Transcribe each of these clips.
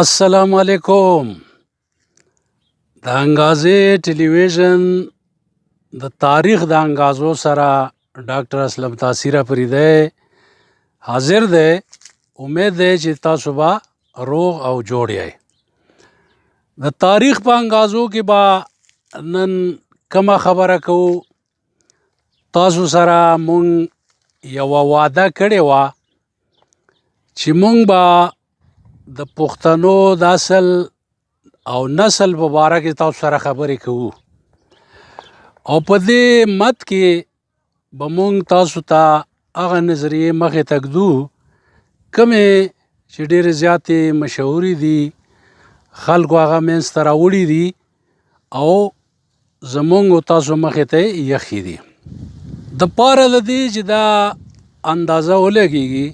السلام علیکم. د انګازې ټلویزیون د تاریخ د انګازو سره ډاکټر اسلم تاثیر فریدی حاضر دی. امید دی چې تاسو به روغ او جوړ یای. د تاریخ په انګازو کې به نن کومه خبره کوو. تاسو سره مونږ یوه وعده کړې وه چې مونږ به د پښتنو د اصل او نسل په باره کې تاسو سره خبرې کوو او په دې مد کې به مونږ تاسو ته هغه نظریې مخې ته ږدو کومې چې ډېرې زیاتې مشهورې دي، خلکو هغه منځته راوړي دي او زمونږ او تاسو مخې ته یې ایښي دي. د پاره د دې چې دا اندازه ولګېږي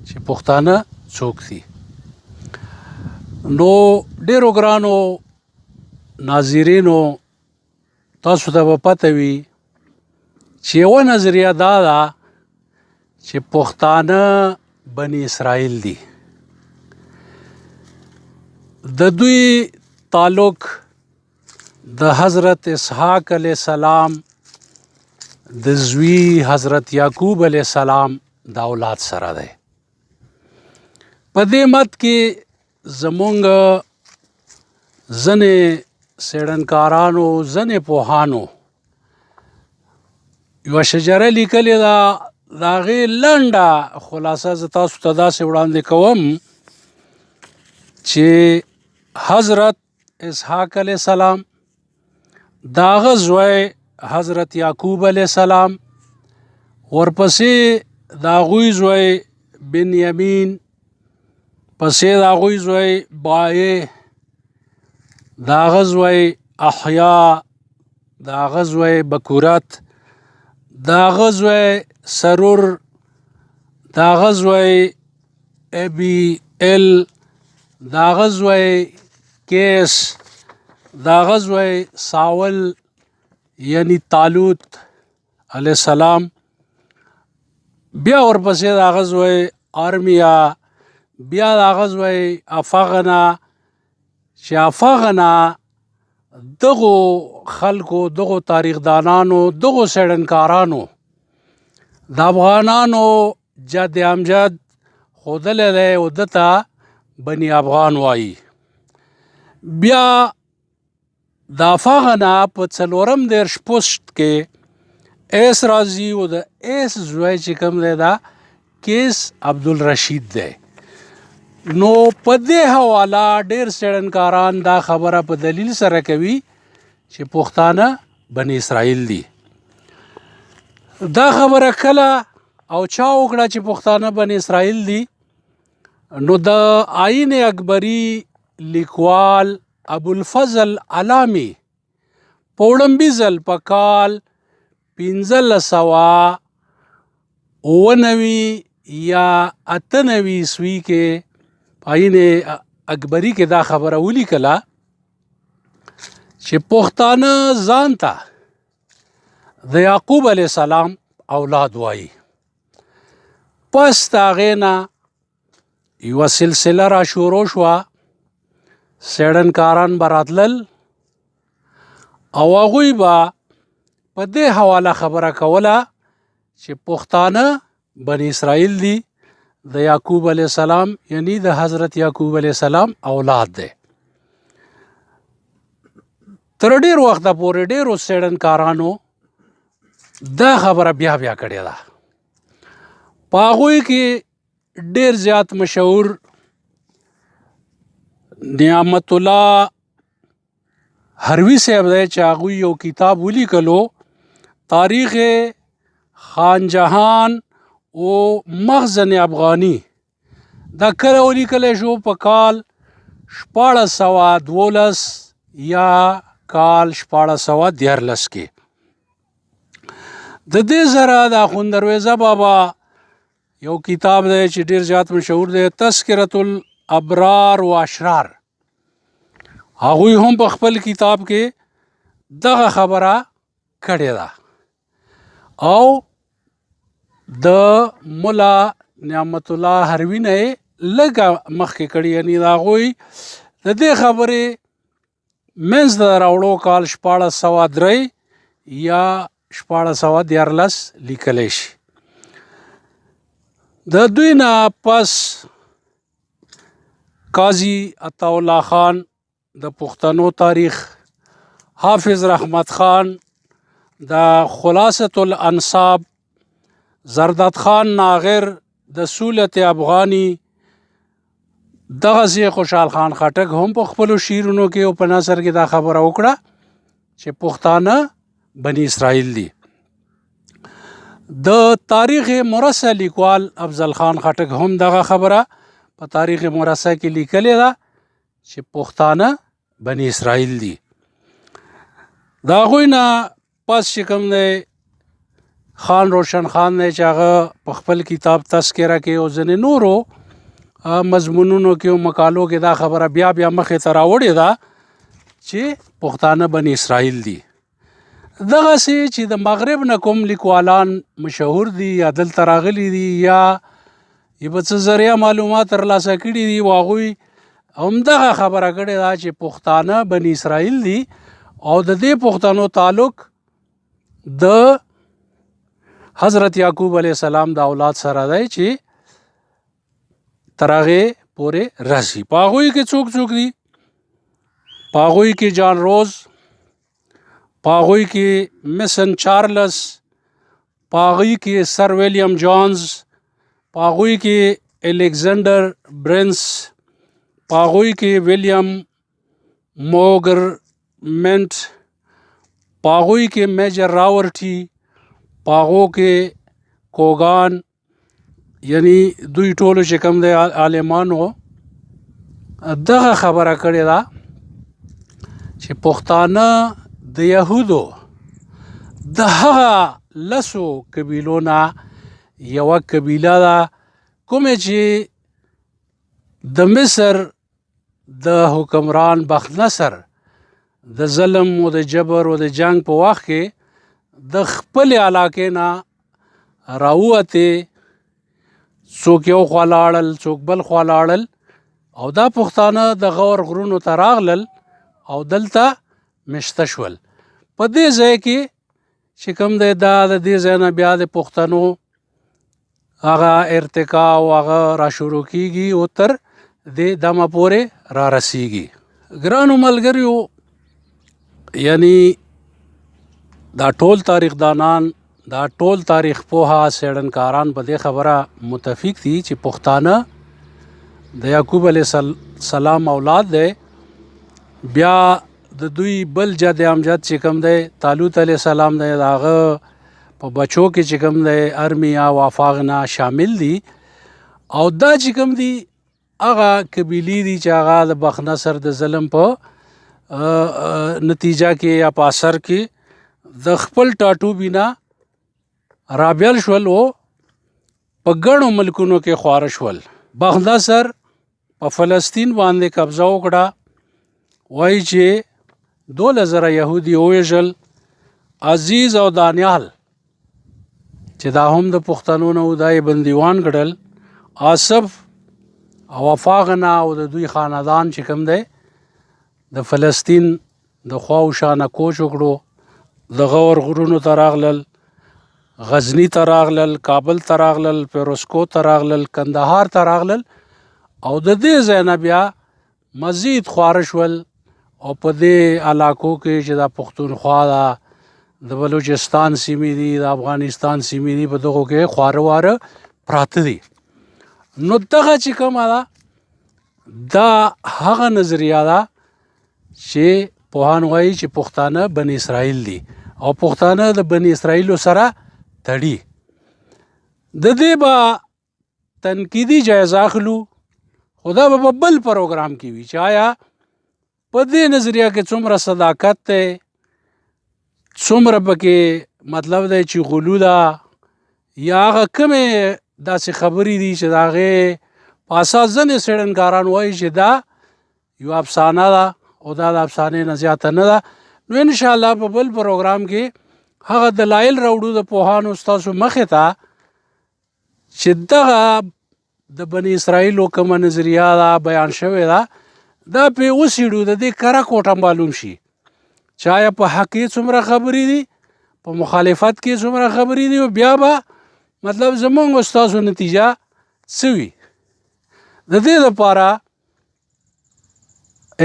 چې پښتانه څوک دي، نو ډېرو ګرانو ناظرینو تاسو ته به پته وي چې یوه نظریه دا ده چې پښتانه بني اسرائیل دي. د دوی تعلق د حضرت اسحاق علیه السلام د زوی حضرت یعقوب علیه السلام د اولاد سره دی. په دې مد کې زمونږ ځنې څېړنکارانو، ځنې پوهانو یوه شجره لیکلې ده. د هغې لنډه خلاصه زه تاسو ته داسې وړاندې کوم چې حضرت اسحاق علیه السلام، د هغه زوی حضرت یعقوب علیه السلام، ورپسې د هغوی زوی بنیامین، پسې د هغوی زوی بایع، د هغه زوی احیا، د هغه زوی بکورت، د هغه زوی سرور، د هغه زوی ابي ال، د هغه زوی کیس، د هغه زوی ساول یعنی طالوت علیه السلام، بیا ورپسې د هغه زوی ارمیا، بیا د هغه زوی افغنه، چې افغنه دغو خلکو، دغو تاریخدانانو، دغو څېړنکارانو د افغانانو جد امجد ښودلی دی او ده ته بني افغان وایي. بیا د افغنه په 40 پوسټ کې ایس راځي او د ایس زوی چې کوم دی دا کیس عبدالرشید دی. نو په دې حواله ډېر څېړنکاران دا خبره په دلیل سره کوي چې پښتانه بني اسرائیل دي. دا خبره کله او چا وکړه چې پښتانه بني اسرائیل دي؟ نو د آیین اکبري لیکوال ابوالفضل علامی په وړومبي ځل په کال 1599 یا 98 عیسوي کې آیین اکبری کې دا خبره ولیکله چې پښتانه ځان ته د یعقوب علیه السلام اولاد وایي. پس د هغې نه یوه سلسله را شروع شوه، څېړنکاران به راتلل او هغوی به په دې حواله خبره کوله چې پښتانه بني اسرائیل دي، د یعقوب علیه السلام یعنی د حضرت یعقوب علیه السلام اولاد دی. تر ډېر وخته پورې ډېرو څېړنکارانو دا خبره بیا کړې ده. په هغوی کې ډېر زیات مشهور نعمت الله هروي صاحب دی چې هغوی یو کتاب ولیکلو، تاریخ خان جهان او مخزن افغانی. دا کله ولیکلی شو؟ په کال 1612 یا کال 1613 کې. د دې سره د اخوند درویزه بابا یو کتاب دی چې ډېر زیات مشهور دی، تذکرة الابرار و اشرار. هغوی هم په خپل کتاب کې دغه خبره کړې ده او د ملا نعمت الله هروي نه لږه مخکې کړي، یعنې د هغوی د دې خبرې منځ ته راوړو کال 1603 یا 1614 لیکلی شي. د دوی نه پس قاضي عطاالله خان د پښتنو تاریخ، حافظ رحمت خان د خلاصة الانصاب، زرداد خان ناغر د سولت افغاني، دغسې خوشحال خان خټک هم په خپلو شعرونو کې او په نثر کې دا خبره وکړه چې پښتانه بني اسرائیل دي. د تاریخ مرصع لیکوال افضل خان خټک هم دغه خبره په تاریخ مرصع کې لیکلې ده چې پښتانه بني اسرائیل دي. د هغوی نه پس چې کوم دی خان روشن خان دی چې هغه په خپل کتاب تذکره کې او ځینې نورو مضمونونو کې او مقالو کې دا خبره بیا مخې ته راوړې ده چې پښتانه بني اسرائیل دي. دغسې چې د مغرب نه کوم لیکوالان مشهور دي یا دلته راغلي دي یا په څه ذریعه معلومات ترلاسه کړي دي، هغوی همدغه خبره کړې ده چې پښتانه بني اسرائیل دي او د دې پښتنو تعلق د حضرت یعقوب علیه السلام د اولاد سره دی چې تر هغې پورې رسي. په هغوی کې څوک دي؟ په هغوی کې جان روز، په هغوی کې میسن چارلس، په هغوی کې سر ویلیام جونز، په هغوی کې الیگزینډر برنس، په هغوی کې ویلیام موګرمنټ، په هغوی کې میجر راورټي، په هغو کې کوګان، یعنی دوی ټولو چې کوم دی عالمانو دغه خبره کړې ده چې پښتانه د یهودو د هغه 10 قبیلو نه یوه قبیله ده کومې چې د مصر د حکمران بخت نصر د ظلم او د جبر او د جنگ په وخت کې د خپل علاقې نه راووتې، څوک یو خوا لاړل څوک بل خوا لاړل او دا پښتانه د غور غرونو ته راغلل او دلته مشته شول. په دې ځای کې چې کوم دی دا د دې ځای نه بیا د پښتنو هغه ارتقا او هغه را شروع کیږي او تر دې دمه پورې را رسیږي. ګرانو ملګریو، یعنی دا ټول تاریخ دانان، دا ټول تاریخ پوها څېړنکاران په دې خبره متفق دي چې پښتانه د یعقوب علیه السلام اولاد دی. بیا د دوی بل جد امجد چې کوم دی طالوت علیه السلام دی، د هغه په بچو کې چې کوم دی ارمیا او افاغ نه شامل دي او دا چې کوم دي هغه قبیلې دي چې هغه د بخت نصر د ظلم په نتیجه کې یا په اثر کې د خپل ټاټوبي نه رابیل شول او په ګڼو ملکونو کې خواره شول. بخت نصر په فلسطین باندې قبضه وکړه، وایي چې 2000 یهودي ووژل. عزیز او دانیال چې دا هم د پښتنو نه و، دا یې بندیوان کړل. آصف او افاغنا او د دوی خاندان چې کوم دی د فلسطین د خوا و شانه کوچ وکړو، د غور غرونو ته راغلل، غزنی ته راغلل، کابل ته راغلل، پیروزکو ته راغلل، کندهار ته راغلل او د دې ځای نه بیا مزید خواره شول او په دې علاقو کې چې دا پښتونخوا ده، د بلوچستان سیمې دي، د افغانستان سیمې دي، په دغو کې خواره واره پراته دي. نو دغه چې کومه ده دا هغه نظریه ده چې پوهان وایي چې پښتانه بني اسرائیل دي او پښتانه د بني اسرائیلو سره تړي. د دې به تنقیدي جایزه اخلو، خو دا به په بل پروګرام کې وي چې آیا په دې نظریه کې څومره صداقت دی، څومره پکې مطلب دی چې غلو ده، یا هغه کومې داسې خبرې دي چې د هغې په اساس ځینې څېړنکاران وایي چې دا یو افسانه ده او دا د افسانې نه زیاته نه ده. نو انشاءالله په بل پروګرام کې هغه دلایل راوړو د پوهانو ستاسو مخې ته چې دغه د بني اسرائیلو کومه نظریه دا بیان شوې ده دا پې وڅېړو د دې کره کوټه معلوم شي چې آیا په حق کې څومره خبرې دي په مخالفت کې څومره خبرې دي او بیا به مطلب زمونږ او ستاسو نتیجه څه وي. د دې دپاره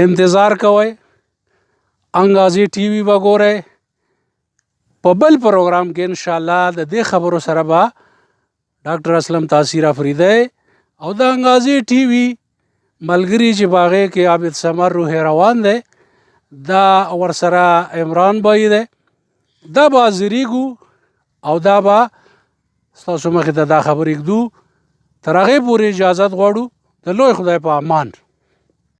انتظار کوئ انګازي ټي وي به ګورئ. په بل پروګرام کې انشاءالله د دې خبرو سره به ډاکټر اسلم تاثیر افریدی او د انګازي ټي وي ملګري چې په هغې کې عابد ثمر روح روان دی دا ورسره عمران بایی دی دا به حاضرېږو او دا به ستاسو مخې ته دا خبرې ږدو. تر هغې پورې اجازت غواړو د لوی خدای په امان.